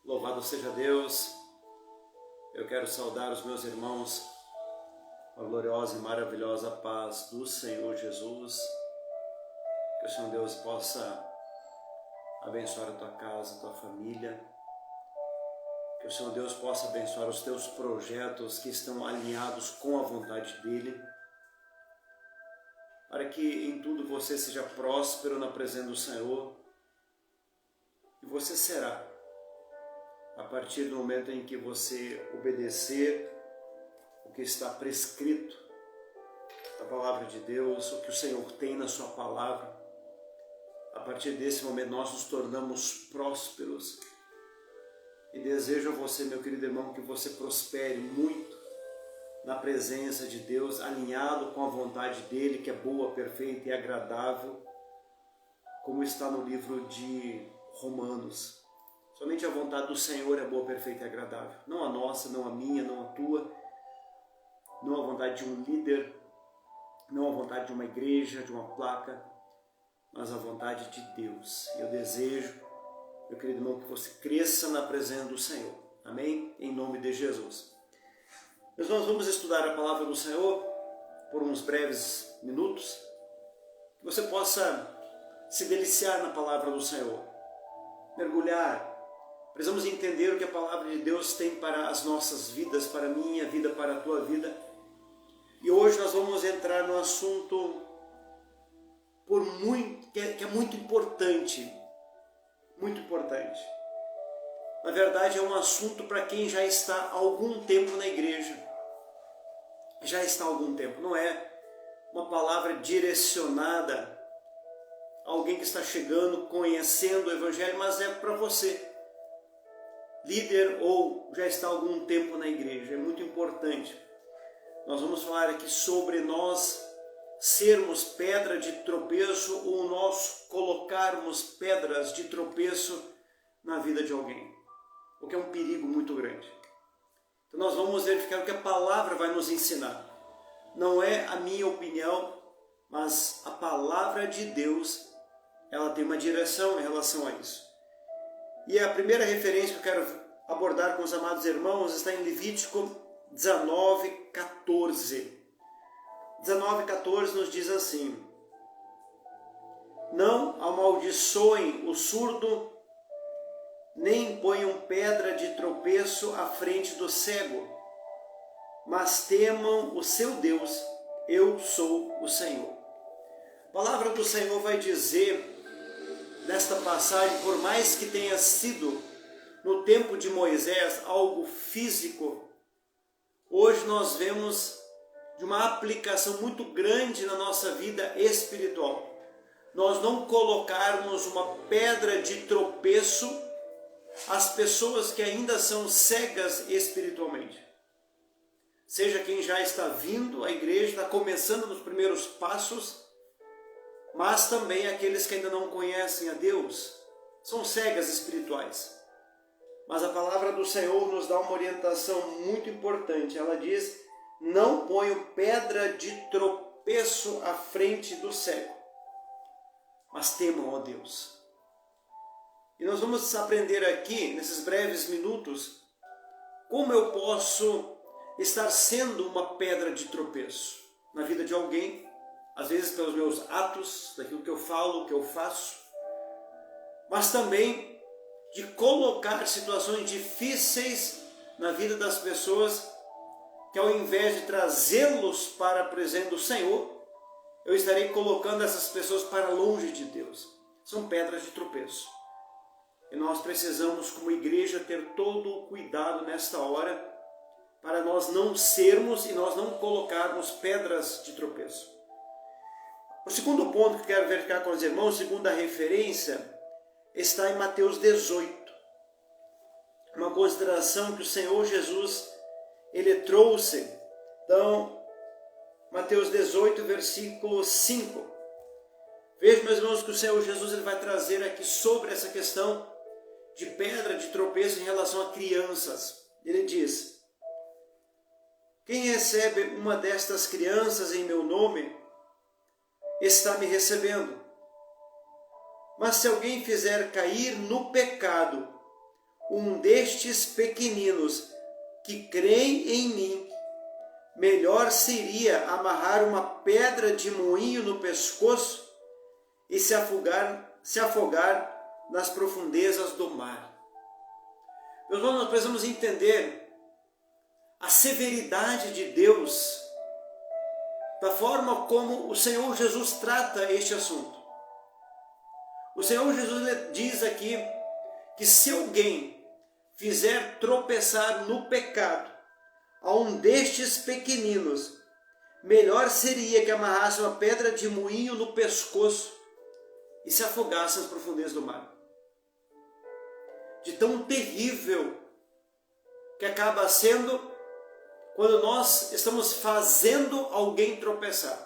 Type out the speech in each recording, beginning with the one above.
Louvado seja Deus. Eu quero saudar os meus irmãos com a gloriosa e maravilhosa paz do Senhor Jesus. Que o Senhor Deus possa abençoar a tua casa, a tua família. Que o Senhor Deus possa abençoar os teus projetos que estão alinhados com a vontade dEle. Para que em tudo você seja próspero na presença do Senhor. E você será, a partir do momento em que você obedecer o que está prescrito na palavra de Deus, o que o Senhor tem na sua palavra. A partir desse momento nós nos tornamos prósperos. E desejo a você, meu querido irmão, que você prospere muito na presença de Deus, alinhado com a vontade dEle, que é boa, perfeita e agradável, como está no livro de Romanos. Somente a vontade do Senhor é boa, perfeita e agradável. Não a nossa, não a minha, não a tua, não a vontade de um líder, não a vontade de uma igreja, de uma placa, mas a vontade de Deus. Eu desejo, meu querido irmão, que você cresça na presença do Senhor. Amém? Em nome de Jesus. Nós vamos estudar a palavra do Senhor por uns breves minutos, que você possa se deliciar na palavra do Senhor, mergulhar. Precisamos entender o que a palavra de Deus tem para as nossas vidas, para a minha vida, para a tua vida. E hoje nós vamos entrar num assunto que é muito importante. Muito importante. Na verdade, é um assunto para quem já está há algum tempo na igreja. Já está há algum tempo. Não é uma palavra direcionada a alguém que está chegando, conhecendo o Evangelho, mas é para você, líder ou já está há algum tempo na igreja. É muito importante. Nós vamos falar aqui sobre nós sermos pedra de tropeço ou nós colocarmos pedras de tropeço na vida de alguém, o que é um perigo muito grande. Então nós vamos verificar o que a palavra vai nos ensinar. Não é a minha opinião, mas a palavra de Deus, ela tem uma direção em relação a isso. E a primeira referência que eu quero abordar com os amados irmãos está em Levítico 19:14. 19:14 nos diz assim: não amaldiçoem o surdo, nem ponham pedra de tropeço à frente do cego, mas temam o seu Deus, eu sou o Senhor. A palavra do Senhor vai dizer nesta passagem, por mais que tenha sido no tempo de Moisés algo físico, hoje nós vemos de uma aplicação muito grande na nossa vida espiritual. Nós não colocarmos uma pedra de tropeço às pessoas que ainda são cegas espiritualmente. Seja quem já está vindo à igreja, está começando nos primeiros passos, mas também aqueles que ainda não conhecem a Deus, são cegas espirituais. Mas a palavra do Senhor nos dá uma orientação muito importante. Ela diz: não ponham pedra de tropeço à frente do cego, mas temam a Deus. E nós vamos aprender aqui, nesses breves minutos, como eu posso estar sendo uma pedra de tropeço na vida de alguém, às vezes pelos meus atos, daquilo que eu falo, o que eu faço, mas também de colocar situações difíceis na vida das pessoas, que ao invés de trazê-los para a presença do Senhor, eu estarei colocando essas pessoas para longe de Deus. São pedras de tropeço. E nós precisamos, como igreja, ter todo o cuidado nesta hora, para nós não sermos e nós não colocarmos pedras de tropeço. O segundo ponto que eu quero verificar com os irmãos, segunda referência, está em Mateus 18. Uma consideração que o Senhor Jesus, Ele trouxe. Então, Mateus 18, versículo 5. Veja, meus irmãos, que o Senhor Jesus ele vai trazer aqui sobre essa questão de pedra de tropeço em relação a crianças. Ele diz: quem recebe uma destas crianças em meu nome, está me recebendo. Mas se alguém fizer cair no pecado um destes pequeninos que creem em mim, melhor seria amarrar uma pedra de moinho no pescoço e se afogar nas profundezas do mar. Meus irmãos, nós precisamos entender a severidade de Deus, da forma como o Senhor Jesus trata este assunto. O Senhor Jesus diz aqui que se alguém fizer tropeçar no pecado a um destes pequeninos, melhor seria que amarrasse uma pedra de moinho no pescoço e se afogasse nas profundezas do mar. De tão terrível que acaba sendo quando nós estamos fazendo alguém tropeçar.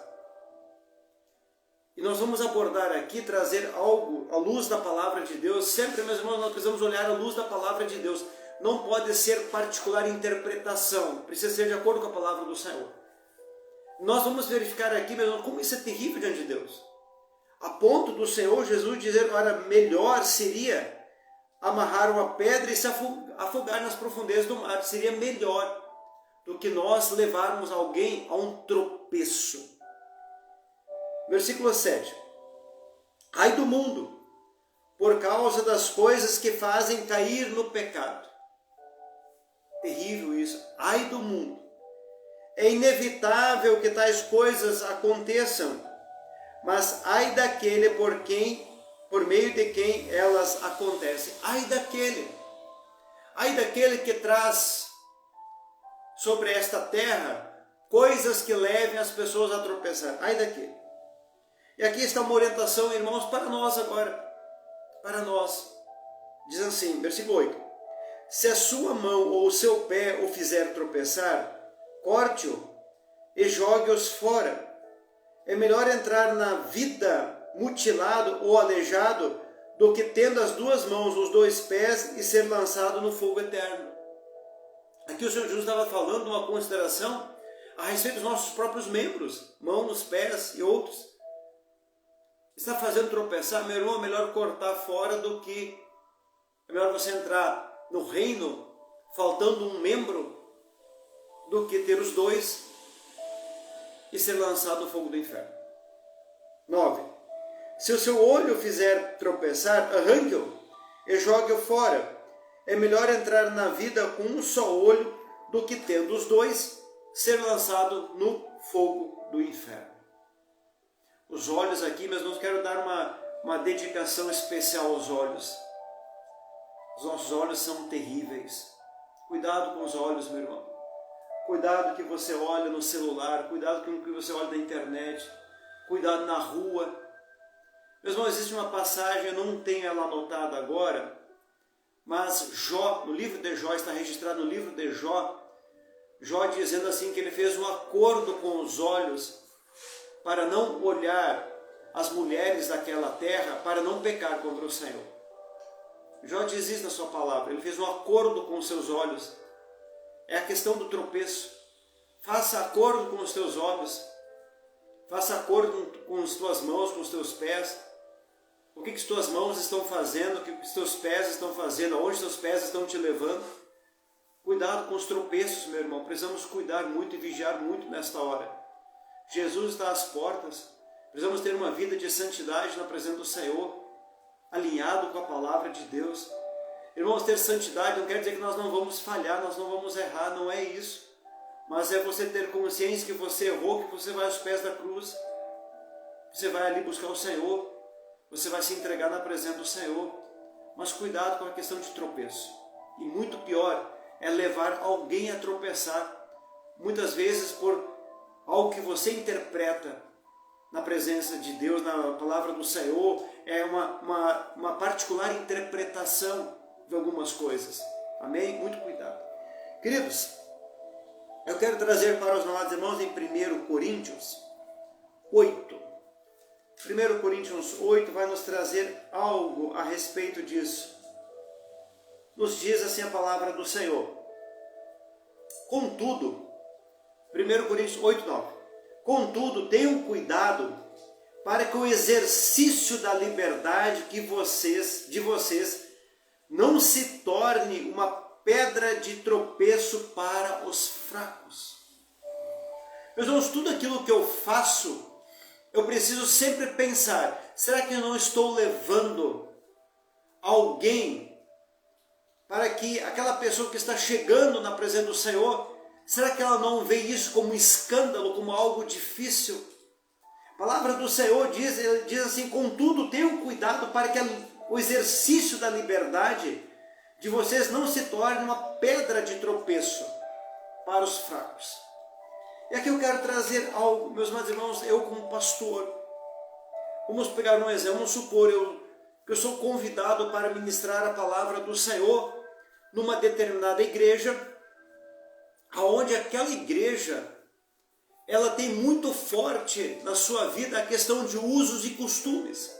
E nós vamos abordar aqui, trazer algo à luz da palavra de Deus. Sempre, meus irmãos, nós precisamos olhar à luz da palavra de Deus. Não pode ser particular interpretação, precisa ser de acordo com a palavra do Senhor. Nós vamos verificar aqui, meus irmãos, como isso é terrível diante de Deus. A ponto do Senhor Jesus dizer, olha, melhor seria amarrar uma pedra e se afogar nas profundezas do mar. Seria melhor do que nós levarmos alguém a um tropeço. Versículo 7. Ai do mundo, por causa das coisas que fazem cair no pecado. Terrível isso. Ai do mundo. É inevitável que tais coisas aconteçam, mas ai daquele por meio de quem elas acontecem. Ai daquele que traz sobre esta terra coisas que levem as pessoas a tropeçar. Ai daquele. E aqui está uma orientação, irmãos, para nós agora. Para nós. Diz assim, versículo 8. Se a sua mão ou o seu pé o fizer tropeçar, corte-o e jogue-os fora. É melhor entrar na vida mutilado ou aleijado do que tendo as duas mãos, os dois pés e ser lançado no fogo eterno. Aqui o Senhor Jesus estava falando uma consideração a respeito dos nossos próprios membros, mãos, pés e outros. Está fazendo tropeçar, meu irmão, é melhor cortar fora do que é melhor você entrar no reino faltando um membro do que ter os dois e ser lançado no fogo do inferno. 9. Se o seu olho fizer tropeçar, arranque-o e jogue-o fora. É melhor entrar na vida com um só olho do que tendo os dois ser lançado no fogo do inferno. Os olhos aqui, mas não quero dar uma dedicação especial aos olhos. Os nossos olhos são terríveis. Cuidado com os olhos, meu irmão. Cuidado que você olha no celular, cuidado com o que você olha na internet, cuidado na rua. Meus irmãos, existe uma passagem, eu não tenho ela anotada agora, mas Jó, no livro de Jó, está registrado no livro de Jó, Jó dizendo assim que ele fez um acordo com os olhos para não olhar as mulheres daquela terra, para não pecar contra o Senhor. Jó diz isso na sua palavra, ele fez um acordo com os seus olhos. É a questão do tropeço. Faça acordo com os teus olhos, faça acordo com as tuas mãos, com os teus pés. O que as tuas mãos estão fazendo, o que os teus pés estão fazendo, aonde os teus pés estão te levando. Cuidado com os tropeços, meu irmão, precisamos cuidar muito e vigiar muito nesta hora. Jesus está às portas, precisamos ter uma vida de santidade na presença do Senhor, alinhado com a palavra de Deus. Irmãos, ter santidade não quer dizer que nós não vamos falhar, nós não vamos errar, não é isso. Mas é você ter consciência que você errou, que você vai aos pés da cruz. Você vai ali buscar o Senhor, você vai se entregar na presença do Senhor. Mas cuidado com a questão de tropeço. E muito pior é levar alguém a tropeçar, muitas vezes por algo que você interpreta na presença de Deus, na palavra do Senhor, é uma particular interpretação de algumas coisas. Amém? Muito cuidado. Queridos, eu quero trazer para os amados irmãos em 1 Coríntios 8. 1 Coríntios 8 vai nos trazer algo a respeito disso. Nos diz assim a palavra do Senhor. Contudo, 1 Coríntios 8, 9. Contudo, tenham cuidado para que o exercício da liberdade de vocês não se torne uma pedra de tropeço para os fracos. Meus irmãos, tudo aquilo que eu faço, eu preciso sempre pensar, será que eu não estou levando alguém para que aquela pessoa que está chegando na presença do Senhor, será que ela não vê isso como um escândalo, como algo difícil? A palavra do Senhor diz assim, contudo, tenham cuidado para que o exercício da liberdade de vocês não se torne uma pedra de tropeço para os fracos. E aqui eu quero trazer algo, meus irmãos, eu como pastor, vamos pegar um exemplo, vamos supor que eu sou convidado para ministrar a palavra do Senhor numa determinada igreja, aonde aquela igreja, ela tem muito forte na sua vida a questão de usos e costumes.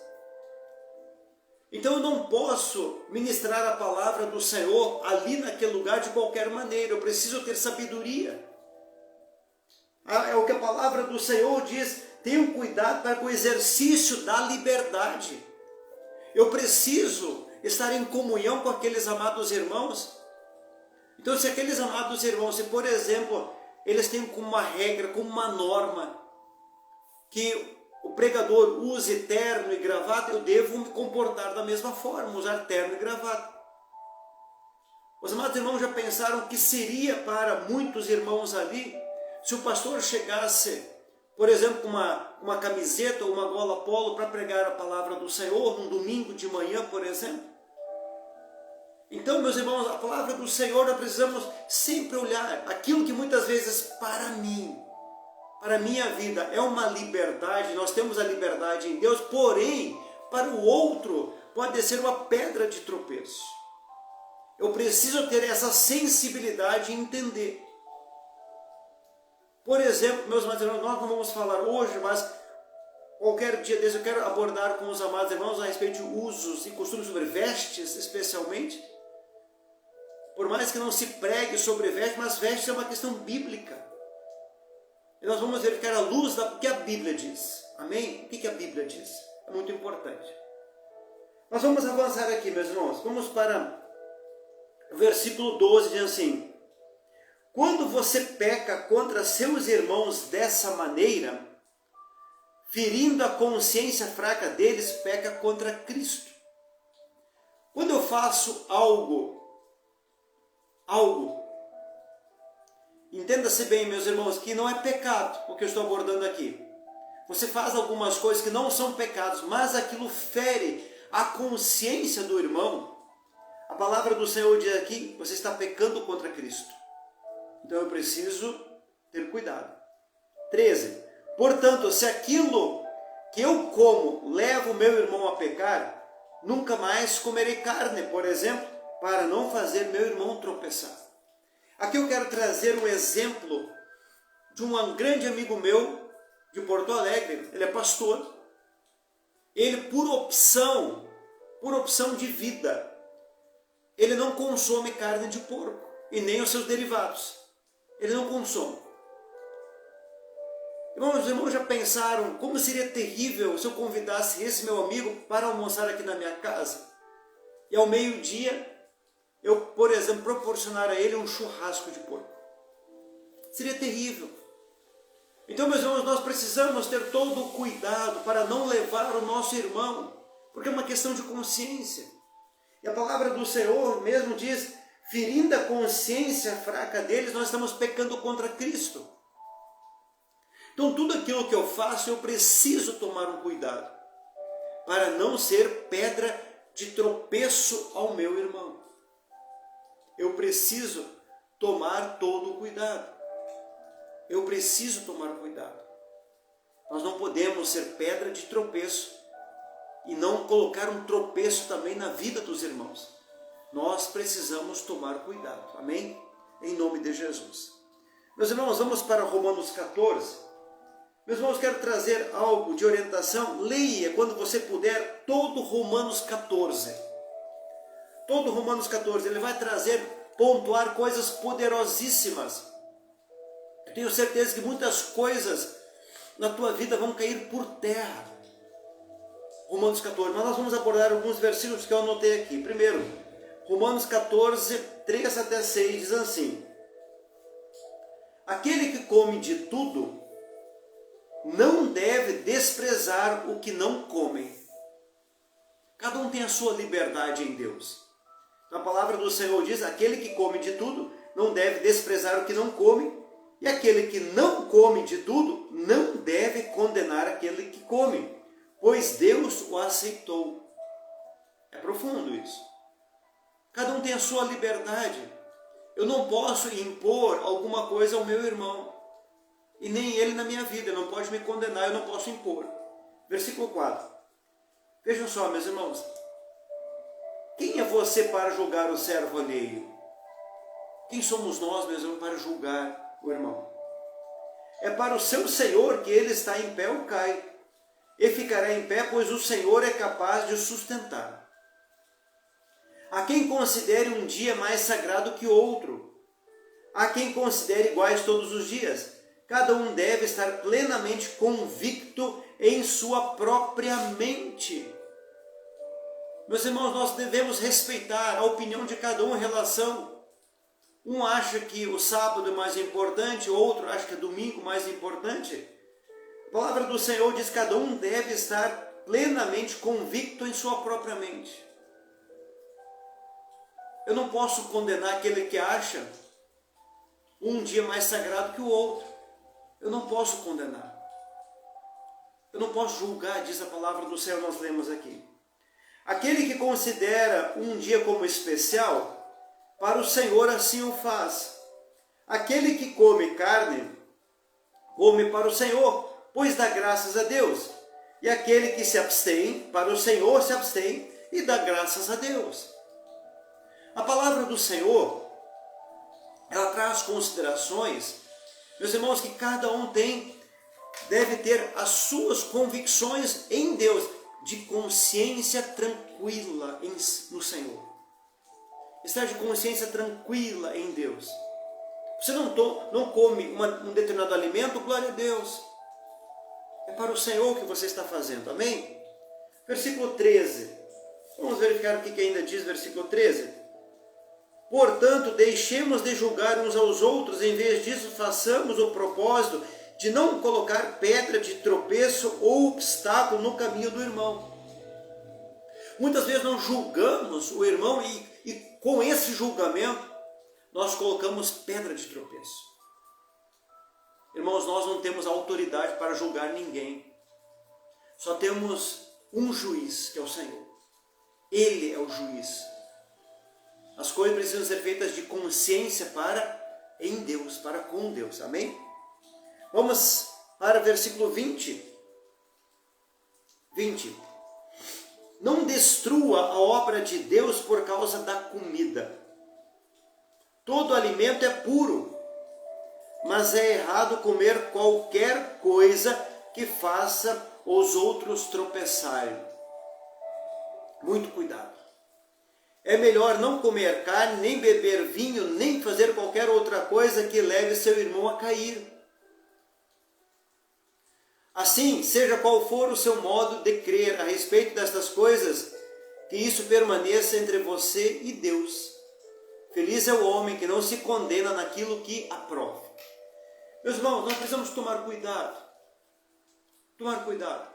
Então eu não posso ministrar a palavra do Senhor ali naquele lugar de qualquer maneira, eu preciso ter sabedoria. É o que a palavra do Senhor diz, tenham cuidado para o exercício da liberdade. Eu preciso estar em comunhão com aqueles amados irmãos. Então se aqueles amados irmãos, se por exemplo, eles têm como uma regra, como uma norma, que o pregador use terno e gravata, eu devo me comportar da mesma forma, usar terno e gravata. Os amados irmãos já pensaram que seria para muitos irmãos ali, se o pastor chegasse, por exemplo, com uma camiseta ou uma gola polo para pregar a palavra do Senhor, num domingo de manhã, por exemplo? Então, meus irmãos, a palavra do Senhor, nós precisamos sempre olhar aquilo que muitas vezes para mim, para a minha vida, é uma liberdade, nós temos a liberdade em Deus, porém, para o outro, pode ser uma pedra de tropeço. Eu preciso ter essa sensibilidade e entender. Por exemplo, meus amados irmãos, nós não vamos falar hoje, mas qualquer dia desse eu quero abordar com os amados irmãos a respeito de usos e costumes sobre vestes, especialmente. Por mais que não se pregue sobre vestes, mas vestes é uma questão bíblica. E nós vamos verificar à luz do que a Bíblia diz. Amém? O que a Bíblia diz? É muito importante. Nós vamos avançar aqui, meus irmãos. Vamos para o versículo 12, diz assim: quando você peca contra seus irmãos dessa maneira, ferindo a consciência fraca deles, peca contra Cristo. Quando eu faço algo, entenda-se bem, meus irmãos, que não é pecado o que eu estou abordando aqui. Você faz algumas coisas que não são pecados, mas aquilo fere a consciência do irmão. A palavra do Senhor diz aqui, você está pecando contra Cristo. Então eu preciso ter cuidado. 13. Portanto, se aquilo que eu como leva o meu irmão a pecar, nunca mais comerei carne, por exemplo, para não fazer meu irmão tropeçar. Aqui eu quero trazer um exemplo de um grande amigo meu de Porto Alegre. Ele é pastor. Ele, por opção de vida, ele não consome carne de porco e nem os seus derivados. Ele não consome. Irmãos, os irmãos já pensaram como seria terrível se eu convidasse esse meu amigo para almoçar aqui na minha casa e ao meio-dia eu, por exemplo, proporcionar a ele um churrasco de porco? Seria terrível. Então, meus irmãos, nós precisamos ter todo o cuidado para não levar o nosso irmão, porque é uma questão de consciência. E a palavra do Senhor mesmo diz, ferindo a consciência fraca deles, nós estamos pecando contra Cristo. Então, tudo aquilo que eu faço, eu preciso tomar um cuidado para não ser pedra de tropeço ao meu irmão. Eu preciso tomar todo o cuidado. Eu preciso tomar cuidado. Nós não podemos ser pedra de tropeço e não colocar um tropeço também na vida dos irmãos. Nós precisamos tomar cuidado. Amém? Em nome de Jesus. Meus irmãos, vamos para Romanos 14. Meus irmãos, quero trazer algo de orientação. Leia, quando você puder, todo Romanos 14. Todo Romanos 14, ele vai pontuar coisas poderosíssimas. Eu tenho certeza que muitas coisas na tua vida vão cair por terra. Romanos 14, mas nós vamos abordar alguns versículos que eu anotei aqui. Primeiro, Romanos 14, 3 até 6 diz assim: aquele que come de tudo não deve desprezar o que não come. Cada um tem a sua liberdade em Deus. A palavra do Senhor diz: aquele que come de tudo não deve desprezar o que não come, e aquele que não come de tudo não deve condenar aquele que come, pois Deus o aceitou. É profundo isso. Cada um tem a sua liberdade. Eu não posso impor alguma coisa ao meu irmão, e nem ele na minha vida. Ele não pode me condenar, eu não posso impor. Versículo 4. Vejam só, meus irmãos. Quem é você para julgar o servo alheio? Quem somos nós, meus irmãos, para julgar o irmão? É para o seu Senhor que ele está em pé ou cai, e ficará em pé, pois o Senhor é capaz de o sustentar. Há quem considere um dia mais sagrado que outro. Há quem considere iguais todos os dias. Cada um deve estar plenamente convicto em sua própria mente. Meus irmãos, nós devemos respeitar a opinião de cada um em relação. Um acha que o sábado é mais importante, outro acha que é domingo mais importante. A palavra do Senhor diz que cada um deve estar plenamente convicto em sua própria mente. Eu não posso condenar aquele que acha um dia mais sagrado que o outro. Eu não posso condenar. Eu não posso julgar, diz a palavra do Senhor, nós lemos aqui. Aquele que considera um dia como especial, para o Senhor assim o faz. Aquele que come carne, come para o Senhor, pois dá graças a Deus. E aquele que se abstém, para o Senhor se abstém e dá graças a Deus. A palavra do Senhor, ela traz considerações, meus irmãos, que cada um deve ter as suas convicções em Deus, de consciência tranquila no Senhor. Estar de consciência tranquila em Deus. Você não come um determinado alimento, glória a Deus. É para o Senhor que você está fazendo, amém? Versículo 13. Vamos verificar o que ainda diz versículo 13. Portanto, deixemos de julgar uns aos outros, em vez disso, façamos o propósito de não colocar pedra de tropeço ou obstáculo no caminho do irmão. Muitas vezes nós julgamos o irmão e com esse julgamento nós colocamos pedra de tropeço. Irmãos, nós não temos autoridade para julgar ninguém. Só temos um juiz, que é o Senhor. Ele é o juiz. As coisas precisam ser feitas de consciência em Deus, para com Deus. Amém? Vamos para o versículo 20. 20. Não destrua a obra de Deus por causa da comida. Todo alimento é puro, mas é errado comer qualquer coisa que faça os outros tropeçarem. Muito cuidado. É melhor não comer carne, nem beber vinho, nem fazer qualquer outra coisa que leve seu irmão a cair. Assim, seja qual for o seu modo de crer a respeito destas coisas, que isso permaneça entre você e Deus. Feliz é o homem que não se condena naquilo que aprova. Meus irmãos, nós precisamos tomar cuidado. Tomar cuidado.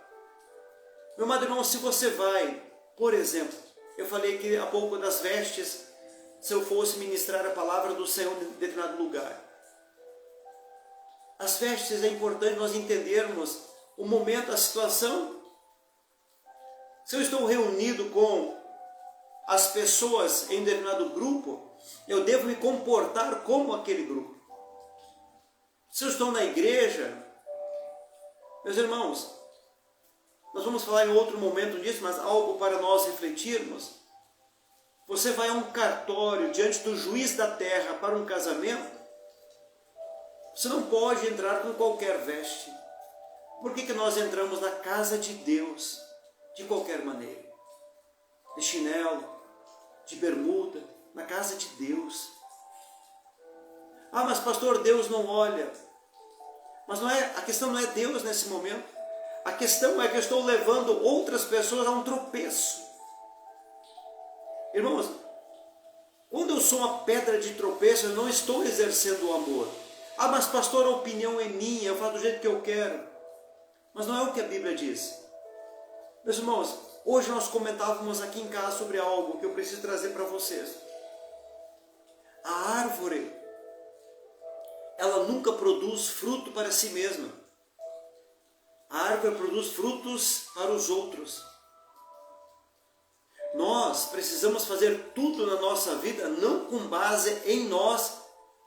Meu amado irmão, se você vai, por exemplo, eu falei aqui há pouco das vestes, se eu fosse ministrar a palavra do Senhor em determinado lugar. As vestes é importante nós entendermos o momento, a situação. Se eu estou reunido com as pessoas em determinado grupo, eu devo me comportar como aquele grupo. Se eu estou na igreja, meus irmãos, nós vamos falar em outro momento disso, mas algo para nós refletirmos. Você vai a um cartório diante do juiz da terra para um casamento, você não pode entrar com qualquer veste. Por que nós entramos na casa de Deus de qualquer maneira? De chinelo, de bermuda, na casa de Deus. Ah, mas pastor, Deus não olha. Mas a questão não é Deus nesse momento. A questão é que eu estou levando outras pessoas a um tropeço. Irmãos, Quando eu sou uma pedra de tropeço, eu não estou exercendo o amor. Ah, mas pastor, a opinião é minha, eu faço do jeito que eu quero. Mas não é o que a Bíblia diz. Meus irmãos, hoje nós comentávamos aqui em casa sobre algo que eu preciso trazer para vocês. A árvore, ela nunca produz fruto para si mesma. A árvore produz frutos para os outros. Nós precisamos fazer tudo na nossa vida, não com base em nós,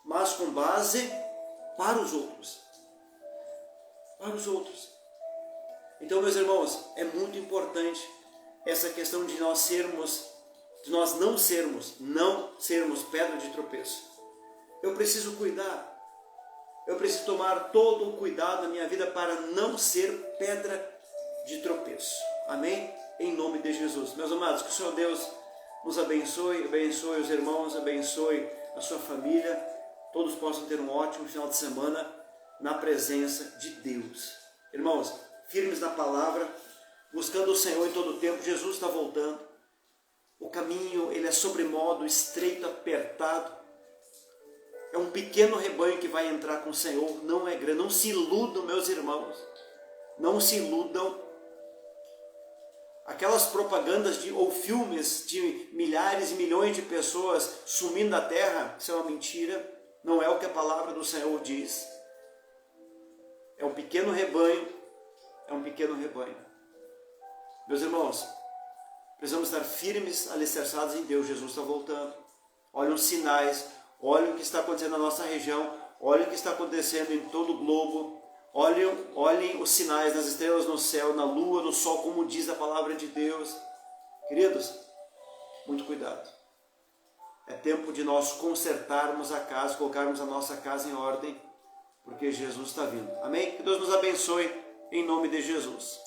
mas com base para os outros. Para os outros. Então, meus irmãos, é muito importante essa questão de nós não sermos pedra de tropeço. Eu preciso cuidar. Eu preciso tomar todo o cuidado na minha vida para não ser pedra de tropeço. Amém? Em nome de Jesus. Meus amados, que o Senhor Deus nos abençoe, abençoe os irmãos, abençoe a sua família. Todos possam ter um ótimo final de semana na presença de Deus. Irmãos, firmes na palavra, buscando o Senhor em todo o tempo. Jesus está voltando. O caminho, ele é sobremodo estreito, apertado. É um pequeno rebanho que vai entrar com o Senhor, não é grande. Não se iludam, meus irmãos. Não se iludam. Aquelas propagandas ou filmes de milhares e milhões de pessoas sumindo da terra, isso é uma mentira. Não é o que a palavra do Senhor diz. É um pequeno rebanho. É um pequeno rebanho. Meus irmãos, precisamos estar firmes, alicerçados em Deus. Jesus está voltando. Olhem os sinais. Olhem o que está acontecendo na nossa região. Olhem o que está acontecendo em todo o globo. Olhem os sinais das estrelas no céu, na lua, no sol, como diz a palavra de Deus. Queridos, muito cuidado. É tempo de nós consertarmos a casa, colocarmos a nossa casa em ordem, porque Jesus está vindo. Amém? Que Deus nos abençoe, em nome de Jesus.